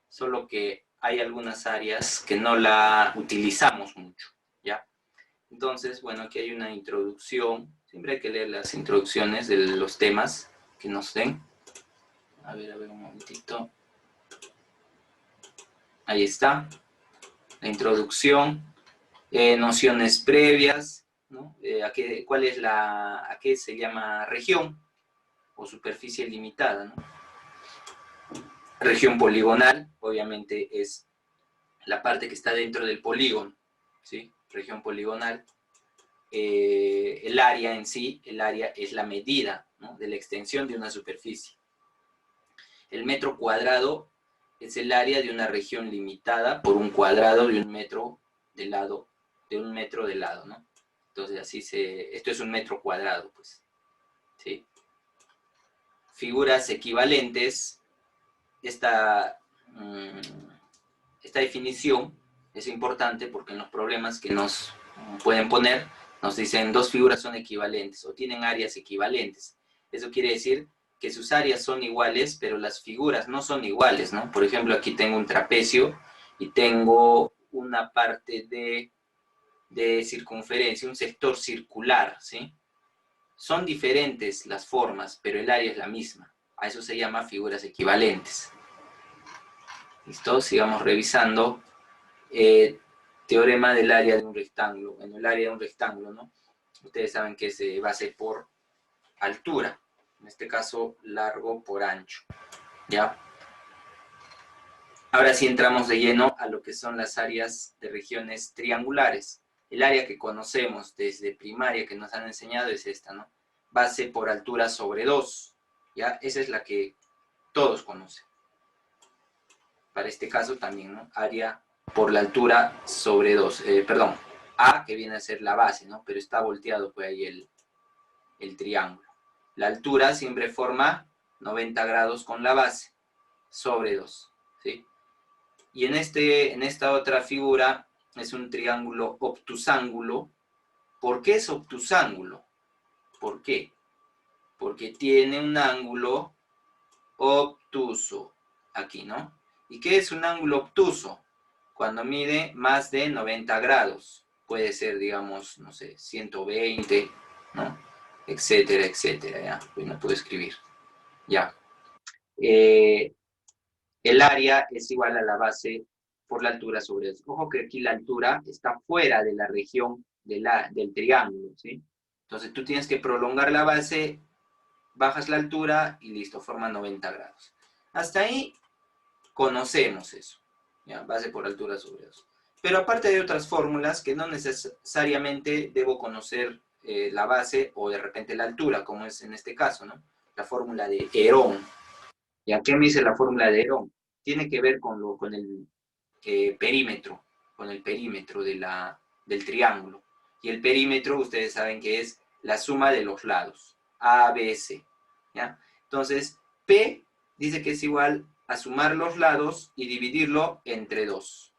solo que hay algunas áreas que no la utilizamos mucho, ¿ya? Entonces, bueno, aquí hay una introducción. Siempre hay que leer las introducciones de los temas que nos den. A ver, un momentito. Ahí está. La introducción. Nociones previas, ¿no? ¿A qué se llama región o superficie limitada, ¿no? Región poligonal, obviamente, es la parte que está dentro del polígono, ¿sí? Región poligonal. El área en sí, el área es la medida, ¿no?, de la extensión de una superficie. El metro cuadrado es el área de una región limitada por un cuadrado de un metro de lado, ¿no? Entonces esto es un metro cuadrado, pues, ¿sí? Figuras equivalentes, esta definición es importante porque en los problemas que nos pueden poner, nos dicen dos figuras son equivalentes o tienen áreas equivalentes. Eso quiere decir que sus áreas son iguales, pero las figuras no son iguales, ¿no? Por ejemplo, aquí tengo un trapecio y tengo una parte de circunferencia, un sector circular, ¿sí? Son diferentes las formas, pero el área es la misma. A eso se llama figuras equivalentes. ¿Listo? Sigamos revisando. Teorema del área de un rectángulo. Bueno, el área de un rectángulo, ¿no? Ustedes saben que se basa por altura. En este caso, largo por ancho. ¿Ya? Ahora sí entramos de lleno a lo que son las áreas de regiones triangulares. El área que conocemos desde primaria que nos han enseñado es esta, ¿no? Base por altura sobre 2. ¿Ya? Esa es la que todos conocen. Para este caso también, ¿no? Área por la altura sobre 2. Perdón, A, que viene a ser la base, ¿no? Pero está volteado pues ahí el triángulo. La altura siempre forma 90 grados con la base, sobre 2, ¿sí? Y en esta otra figura es un triángulo obtusángulo. ¿Por qué es obtusángulo? ¿Por qué? Porque tiene un ángulo obtuso aquí, ¿no? ¿Y qué es un ángulo obtuso? Cuando mide más de 90 grados. Puede ser, digamos, no sé, 120, ¿no? Etcétera, etcétera, ya. Pues no puedo escribir. Ya. El área es igual a la base por la altura sobre eso. Ojo que aquí la altura está fuera de la región del triángulo, ¿sí? Entonces tú tienes que prolongar la base, bajas la altura y listo, forma 90 grados. Hasta ahí conocemos eso, ¿ya? Base por altura sobre eso. Pero aparte hay otras fórmulas que no necesariamente debo conocer la base o de repente la altura, como es en este caso, ¿no? La fórmula de Herón. ¿Ya qué me dice la fórmula de Herón? Tiene que ver con el perímetro, con el perímetro del triángulo. Y el perímetro, ustedes saben que es la suma de los lados, A, B, C, ¿ya? Entonces, P dice que es igual a sumar los lados y dividirlo entre 2.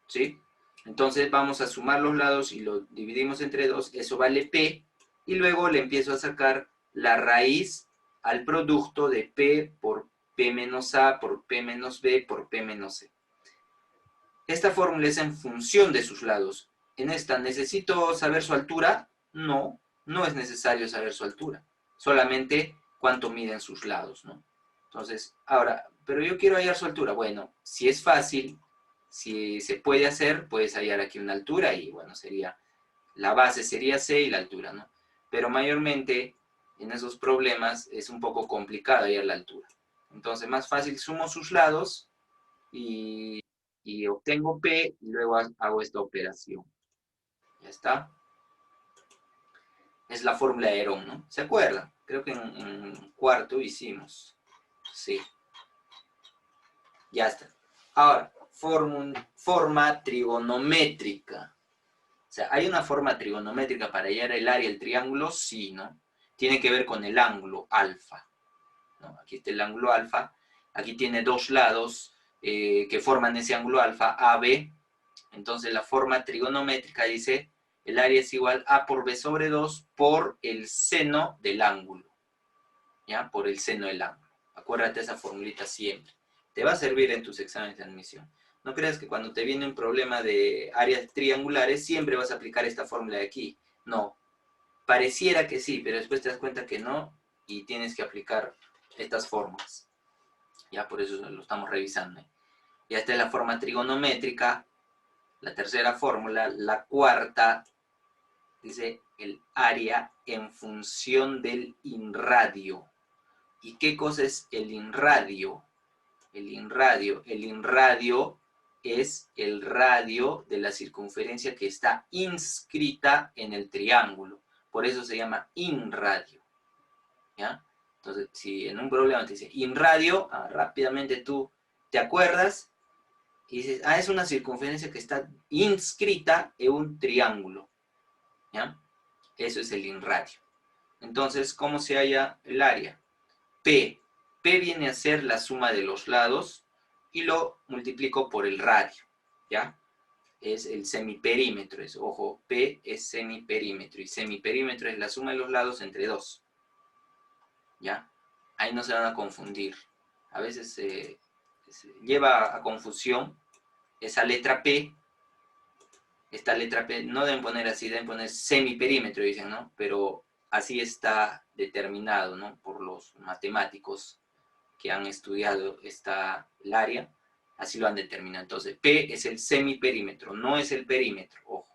¿Sí? Entonces vamos a sumar los lados y lo dividimos entre 2, eso vale P, y luego le empiezo a sacar la raíz al producto de P por P menos A, por P menos B, por P menos C. Esta fórmula es en función de sus lados. En esta, ¿necesito saber su altura? No, no es necesario saber su altura. Solamente cuánto miden sus lados, ¿no? Entonces, ahora, pero yo quiero hallar su altura. Bueno, si es fácil, si se puede hacer, puedes hallar aquí una altura y, bueno, la base sería C y la altura, ¿no? Pero mayormente, en esos problemas, es un poco complicado hallar la altura. Entonces, más fácil, sumo sus lados y obtengo P y luego hago esta operación. Ya está. Es la fórmula de Herón, ¿no? ¿Se acuerdan? Creo que en cuarto hicimos. Sí. Ya está. Ahora, forma trigonométrica. O sea, ¿hay una forma trigonométrica para hallar el área del triángulo? Sí, ¿no? Tiene que ver con el ángulo alfa, ¿no? Aquí está el ángulo alfa. Aquí tiene dos lados que forman ese ángulo alfa, AB. Entonces la forma trigonométrica dice, el área es igual a por b sobre 2 por el seno del ángulo. ¿Ya? Por el seno del ángulo. Acuérdate esa formulita siempre. Te va a servir en tus exámenes de admisión. No creas que cuando te viene un problema de áreas triangulares siempre vas a aplicar esta fórmula de aquí. No, pareciera que sí, pero después te das cuenta que no y tienes que aplicar estas fórmulas. Ya por eso lo estamos revisando. Ya esta es la forma trigonométrica, la tercera fórmula. La cuarta dice el área en función del inradio. ¿Y qué cosa es el inradio? El inradio es el radio de la circunferencia que está inscrita en el triángulo. Por eso se llama inradio. ¿Ya? Entonces, si en un problema te dice inradio, rápidamente tú te acuerdas y dices, es una circunferencia que está inscrita en un triángulo. ¿Ya? Eso es el inradio. Entonces, ¿cómo se halla el área? P. P viene a ser la suma de los lados y lo multiplico por el radio, ¿ya? Es el semiperímetro, ojo, P es semiperímetro y semiperímetro es la suma de los lados entre 2, ¿ya? Ahí no se van a confundir. A veces se lleva a confusión esa letra P. Esta letra P no deben poner así, deben poner semiperímetro, dicen, ¿no? Pero así está determinado, ¿no? Por los matemáticos que han estudiado el área, así lo han determinado. Entonces, P es el semiperímetro, no es el perímetro, ojo.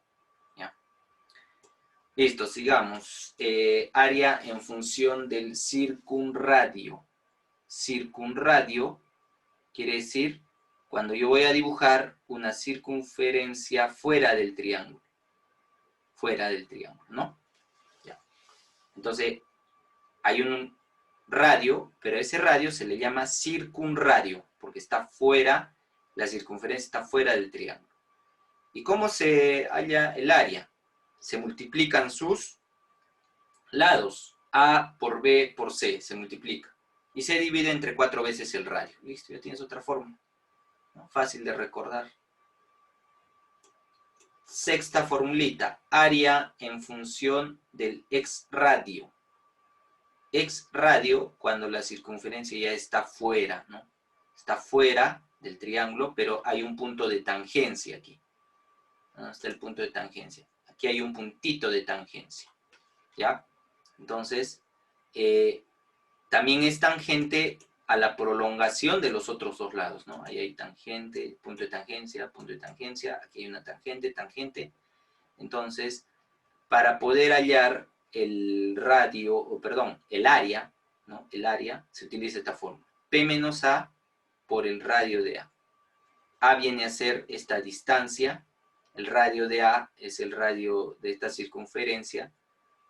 ¿Ya? Listo, sigamos. Área en función del circunradio. Circunradio quiere decir cuando yo voy a dibujar una circunferencia fuera del triángulo. Fuera del triángulo, ¿no? Ya. Entonces, hay un radio, pero ese radio se le llama circunradio, porque está fuera, la circunferencia está fuera del triángulo. ¿Y cómo se halla el área? Se multiplican sus lados, A por B por C, se multiplica. Y se divide entre 4 veces el radio. Listo, ya tienes otra fórmula, ¿no? Fácil de recordar. Sexta formulita, área en función del exradio. Exradio cuando la circunferencia ya está fuera, ¿no? Está fuera del triángulo, pero hay un punto de tangencia aquí. ¿No? Está el punto de tangencia. Aquí hay un puntito de tangencia, ¿ya? Entonces, también es tangente a la prolongación de los otros dos lados, ¿no? Ahí hay tangente, punto de tangencia, aquí hay una tangente, tangente. Entonces, para poder hallar el radio, el área, ¿no? El área, se utiliza esta fórmula. P menos A por el radio de A. A viene a ser esta distancia, el radio de A es el radio de esta circunferencia,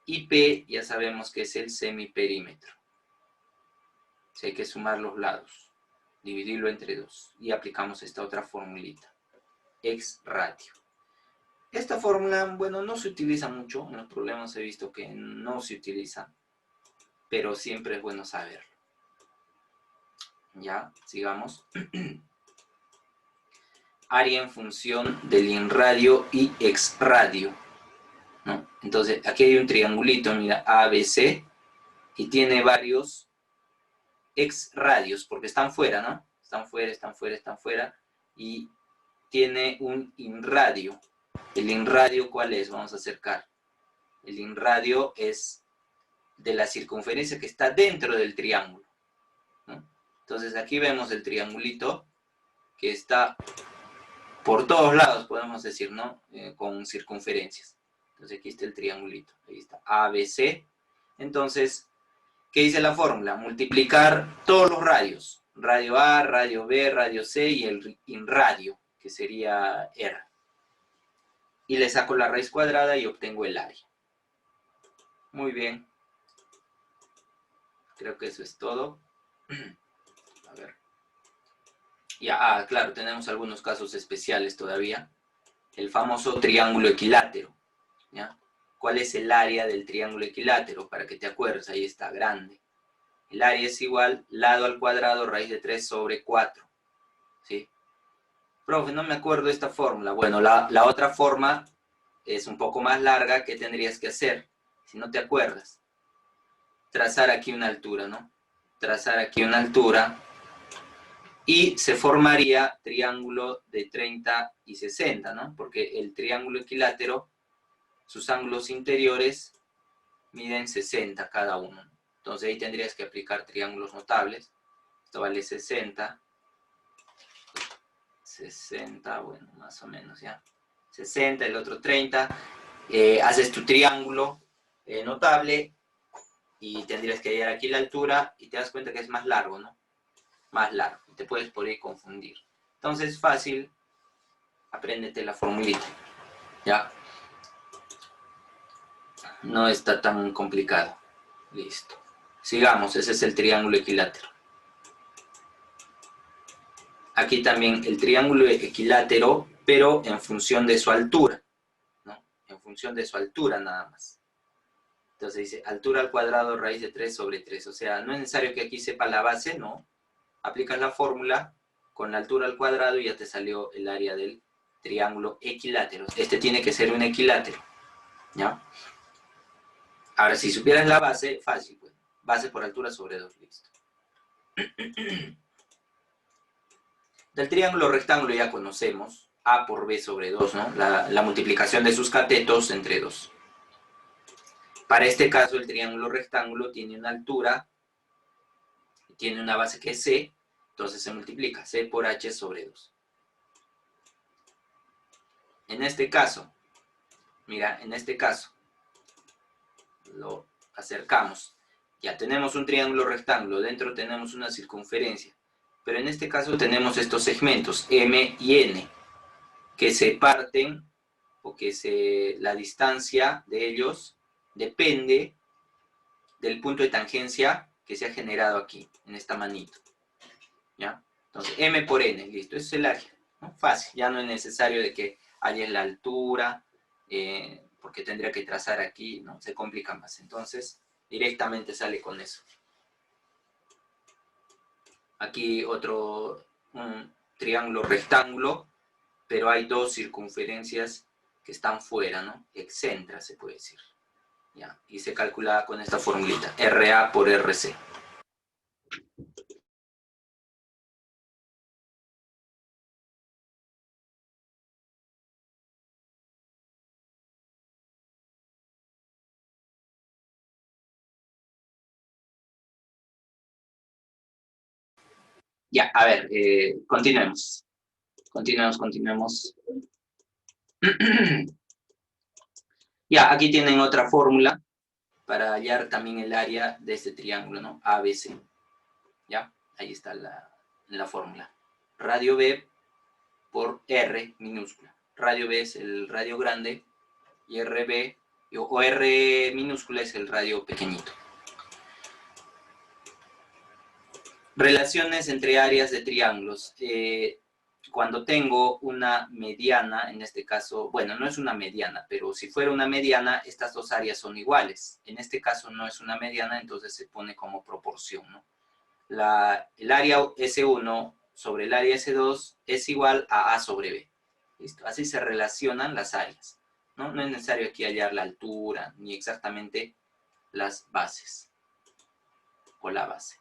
y P ya sabemos que es el semiperímetro. O sea, hay que sumar los lados, dividirlo entre 2, y aplicamos esta otra formulita, exradio. Esta fórmula, bueno, no se utiliza mucho, en los problemas he visto que no se utiliza, pero siempre es bueno saberlo. Ya, sigamos. Área en función del inradio y exradio, ¿no? Entonces, aquí hay un triangulito, mira, ABC, y tiene varios exradios, porque están fuera, ¿no? Están fuera, y tiene un inradio. ¿El inradio cuál es? Vamos a acercar. El inradio es de la circunferencia que está dentro del triángulo, ¿no? Entonces aquí vemos el triangulito que está por todos lados, podemos decir, ¿no? Con circunferencias. Entonces aquí está el triangulito, ahí está, ABC. Entonces, ¿qué dice la fórmula? Multiplicar todos los radios. Radio A, radio B, radio C y el inradio, que sería R. Y le saco la raíz cuadrada y obtengo el área. Muy bien. Creo que eso es todo. A ver. Ya, claro, tenemos algunos casos especiales todavía. El famoso triángulo equilátero, ¿ya? ¿Cuál es el área del triángulo equilátero? Para que te acuerdes, ahí está, grande. El área es igual, lado al cuadrado, raíz de 3 sobre 4. ¿Sí? Profe, no me acuerdo de esta fórmula. Bueno, la otra forma es un poco más larga. ¿Qué tendrías que hacer? Si no te acuerdas. Trazar aquí una altura, ¿no? Trazar aquí una altura Y se formaría triángulo de 30 y 60, ¿no? Porque el triángulo equilátero, sus ángulos interiores miden 60 cada uno. Entonces ahí tendrías que aplicar triángulos notables. Esto vale 60. 60, bueno, más o menos, ¿ya? 60, el otro 30. Haces tu triángulo notable y tendrías que hallar aquí la altura y te das cuenta que es más largo, ¿no? Más largo. Te puedes por ahí confundir. Entonces, fácil, apréndete la formulita, ¿ya? No está tan complicado. Listo. Sigamos, ese es el triángulo equilátero. Aquí también el triángulo equilátero, pero en función de su altura, ¿no? En función de su altura nada más. Entonces dice, altura al cuadrado raíz de 3 sobre 3. O sea, no es necesario que aquí sepa la base, no. Aplicas la fórmula con la altura al cuadrado y ya te salió el área del triángulo equilátero. Este tiene que ser un equilátero, ¿ya? Ahora, si supieras la base, fácil, pues. Base por altura sobre 2, listo. Del triángulo rectángulo ya conocemos, A por B sobre 2, ¿no? La multiplicación de sus catetos entre 2. Para este caso, el triángulo rectángulo tiene una altura, tiene una base que es C, entonces se multiplica C por H sobre 2. En este caso, mira, en este caso, lo acercamos. Ya tenemos un triángulo rectángulo, dentro tenemos una circunferencia, pero en este caso tenemos estos segmentos, M y N, que se parten, o que la distancia de ellos depende del punto de tangencia que se ha generado aquí, en esta manito. ¿Ya? Entonces, M por N, listo, ese es el área, ¿no? Fácil, ya no es necesario de que haya la altura, porque tendría que trazar aquí, ¿no? Se complica más. Entonces, directamente sale con eso. Aquí otro triángulo rectángulo, pero hay dos circunferencias que están fuera, ¿no? Excentras, se puede decir. ¿Ya? Y se calcula con esta formulita, RA por RC. Ya, a ver, continuemos. Continuemos. Ya, aquí tienen otra fórmula para hallar también el área de este triángulo, ¿no? ABC. ¿Ya? Ahí está la fórmula. Radio B por R minúscula. Radio B es el radio grande y RB o R minúscula es el radio pequeñito. Relaciones entre áreas de triángulos. Cuando tengo una mediana, en este caso, bueno, no es una mediana, pero si fuera una mediana, estas dos áreas son iguales. En este caso no es una mediana, entonces se pone como proporción, ¿no? El área S1 sobre el área S2 es igual a A sobre B. ¿Listo? Así se relacionan las áreas, ¿no? No es necesario aquí hallar la altura, ni exactamente las bases, o la base.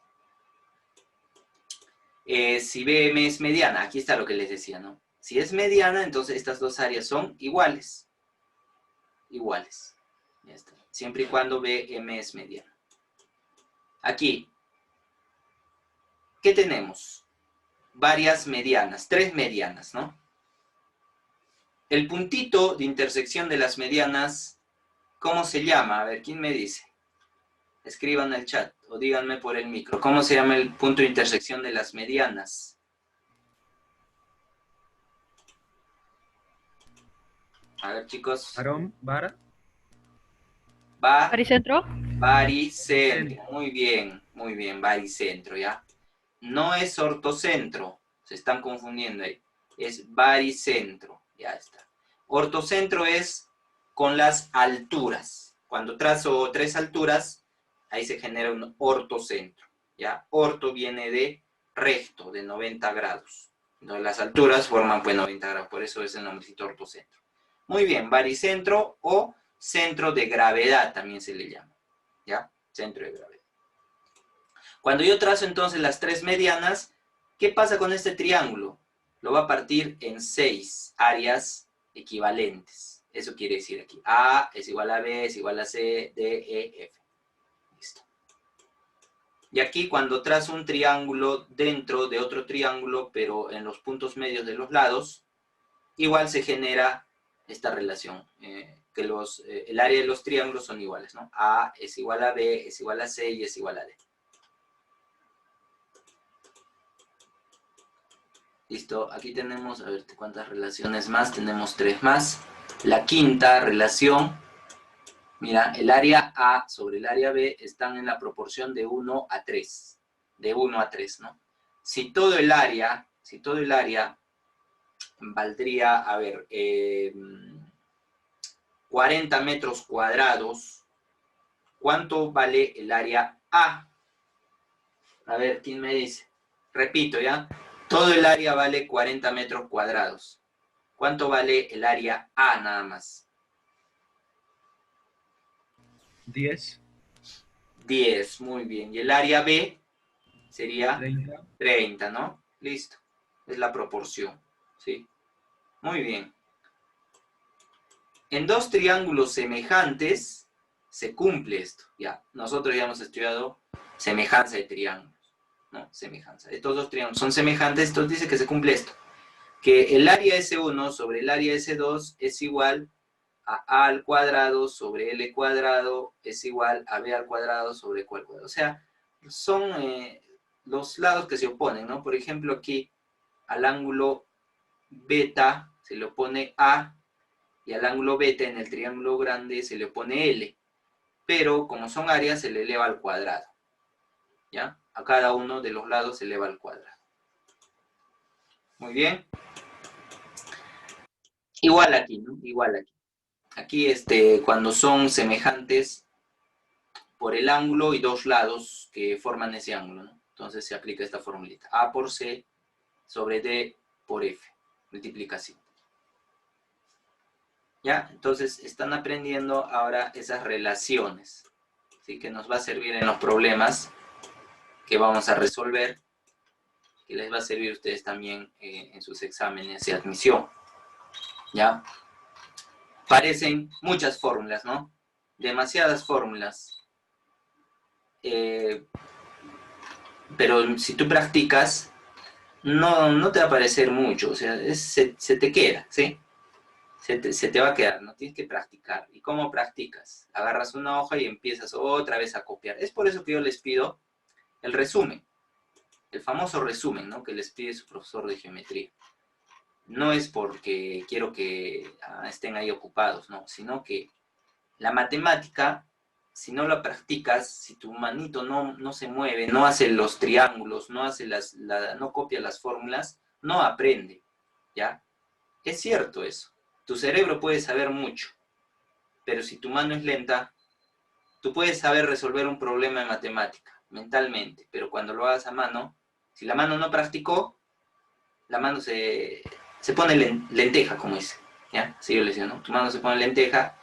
Si BM es mediana, aquí está lo que les decía, ¿no? Si es mediana, entonces estas dos áreas son iguales. Iguales. Ya está. Siempre y cuando BM es mediana. Aquí, ¿qué tenemos? Varias medianas, 3 medianas, ¿no? El puntito de intersección de las medianas, ¿cómo se llama? A ver, ¿quién me dice? Escriban en el chat o díganme por el micro. ¿Cómo se llama el punto de intersección de las medianas? A ver, chicos. ¿Vara? ¿Baricentro? Baricentro. Muy bien, baricentro, ¿ya? No es ortocentro, se están confundiendo ahí. Es baricentro, ya está. Ortocentro es con las alturas. Cuando trazo 3 alturas, ahí se genera un ortocentro, ¿ya? Orto viene de recto, de 90 grados. Entonces las alturas forman pues 90 grados, por eso es el nombrecito ortocentro. Muy bien, baricentro o centro de gravedad también se le llama, ¿ya? Centro de gravedad. Cuando yo trazo entonces las 3 medianas, ¿Qué pasa con este triángulo? Lo va a partir en 6 áreas equivalentes. Eso quiere decir aquí. A es igual a B, es igual a C, D, E, F. Listo. Y aquí cuando trazo un triángulo dentro de otro triángulo, pero en los puntos medios de los lados, igual se genera esta relación, que el área de los triángulos son iguales, ¿no? A es igual a B, es igual a C y es igual a D. Listo, aquí tenemos, a ver cuántas relaciones más, tenemos 3 más. La quinta relación, mira, el área A sobre el área B están en la proporción de 1 a 3, de 1 a 3, ¿no? Si todo el área valdría, a ver, 40 metros cuadrados, ¿cuánto vale el área A? A ver, ¿quién me dice? Repito, ¿ya? Todo el área vale 40 metros cuadrados. ¿Cuánto vale el área A nada más? 10. 10, muy bien. ¿Y el área B sería? 30. 30, ¿no? Listo. Es la proporción, ¿sí? Muy bien. En dos triángulos semejantes se cumple esto, ¿ya? Nosotros ya hemos estudiado semejanza de triángulos, ¿no? Semejanza. Estos dos triángulos son semejantes, entonces dice que se cumple esto. Que el área S1 sobre el área S2 es igual a al cuadrado sobre L cuadrado es igual a B al cuadrado sobre Q al cuadrado. O sea, son los lados que se oponen, ¿no? Por ejemplo, aquí al ángulo beta se le opone A y al ángulo beta en el triángulo grande se le opone L. Pero como son áreas se le eleva al cuadrado, ¿ya? A cada uno de los lados se eleva al cuadrado. Muy bien. Igual aquí, ¿no? Igual aquí. Aquí, cuando son semejantes por el ángulo y dos lados que forman ese ángulo, ¿no? Entonces se aplica esta formulita. A por C sobre D por F. Multiplicación. ¿Ya? Entonces están aprendiendo ahora esas relaciones, ¿sí? Que nos va a servir en los problemas que vamos a resolver, que les va a servir a ustedes también en sus exámenes de admisión. ¿Ya? Parecen muchas fórmulas, ¿no? Demasiadas fórmulas. Pero si tú practicas, no te va a parecer mucho, o sea, se te queda, ¿sí? Se te va a quedar, no tienes que practicar. ¿Y cómo practicas? Agarras una hoja y empiezas otra vez a copiar. Es por eso que yo les pido el resumen, el famoso resumen, ¿no? Que les pide su profesor de geometría. No es porque quiero que estén ahí ocupados, no, sino que la matemática, si no la practicas, si tu manito no se mueve, no hace los triángulos, no copia las fórmulas, no aprende, ¿ya? Es cierto eso. Tu cerebro puede saber mucho, pero si tu mano es lenta, tú puedes saber resolver un problema de matemática mentalmente, pero cuando lo hagas a mano, si la mano no practicó, la mano se pone lenteja, como dice, ¿ya? Así yo le decía, ¿no? Tu mano se pone lenteja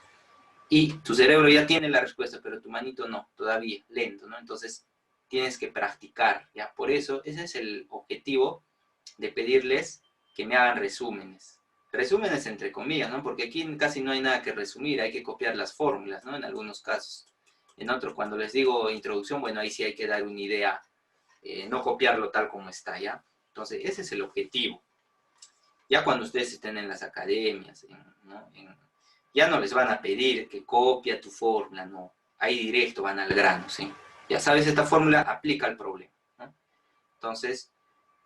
y tu cerebro ya tiene la respuesta, pero tu manito no, todavía, lento, ¿no? Entonces tienes que practicar, ¿ya? Por eso, ese es el objetivo de pedirles que me hagan resúmenes. Resúmenes entre comillas, ¿no? Porque aquí casi no hay nada que resumir, hay que copiar las fórmulas, ¿no? En algunos casos. En otros, cuando les digo introducción, bueno, ahí sí hay que dar una idea, no copiarlo tal como está, ¿ya? Entonces, ese es el objetivo. Ya cuando ustedes estén en las academias, ¿no? Ya no les van a pedir que copia tu fórmula, no. Ahí directo van al grano, ¿sí? Ya sabes, esta fórmula aplica al problema, ¿no? Entonces,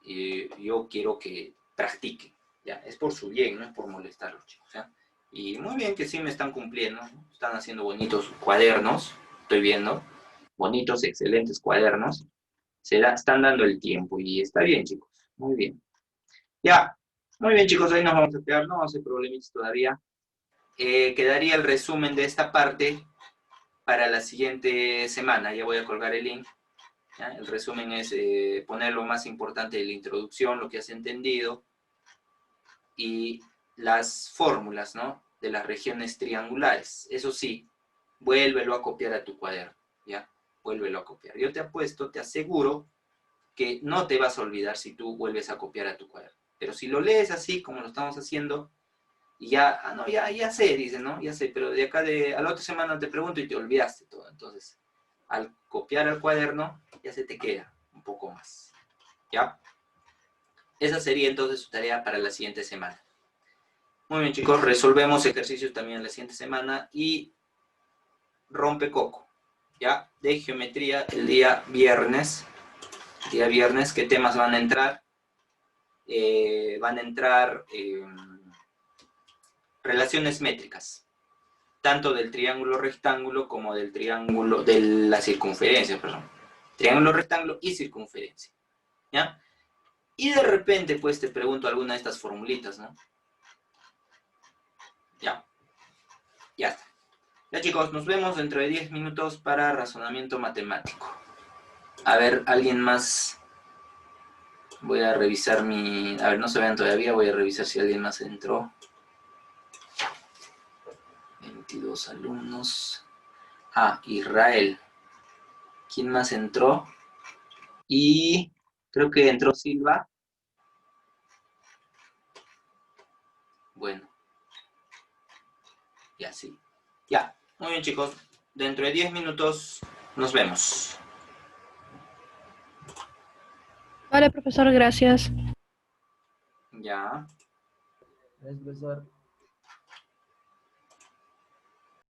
yo quiero que practiquen, ¿ya? Es por su bien, no es por molestar a los chicos, ¿ya? Y muy bien que sí me están cumpliendo, ¿no? Están haciendo bonitos cuadernos, estoy viendo, bonitos, excelentes cuadernos, están dando el tiempo y está bien, chicos, muy bien. Ya, muy bien, chicos, ahí nos vamos a quedar, no hace problemitas todavía. Quedaría el resumen de esta parte para la siguiente semana, ya voy a colgar el link. ¿Ya? El resumen es poner lo más importante de la introducción, lo que has entendido, y las fórmulas, ¿no? De las regiones triangulares. Eso sí, vuélvelo a copiar a tu cuaderno, ¿ya? Vuélvelo a copiar. Yo te apuesto, te aseguro que no te vas a olvidar si tú vuelves a copiar a tu cuaderno. Pero si lo lees así, como lo estamos haciendo, y ya, no, ya sé, dice, ¿no? Ya sé, pero de acá a la otra semana te pregunto y te olvidaste todo. Entonces, al copiar al cuaderno, ya se te queda un poco más, ¿ya? Esa sería entonces su tarea para la siguiente semana. Muy bien, chicos, resolvemos ejercicios también la siguiente semana y rompecoco, ¿ya? De geometría el día viernes. Día viernes, ¿qué temas van a entrar? Van a entrar relaciones métricas, tanto del triángulo rectángulo como del triángulo, de la circunferencia, perdón. Triángulo rectángulo y circunferencia, ¿ya? Y de repente, pues, te pregunto alguna de estas formulitas, ¿no? Ya, ya está. Ya, chicos, nos vemos dentro de 10 minutos para razonamiento matemático. A ver, alguien más. Voy a revisar mi... A ver, no se vean todavía, voy a revisar si alguien más entró. 22 alumnos. Ah, Israel. ¿Quién más entró? Y creo que entró Silva. Bueno. Ya, sí. Ya. Muy bien, chicos. Dentro de 10 minutos nos vemos. Vale, profesor, gracias. Ya. Gracias, profesor.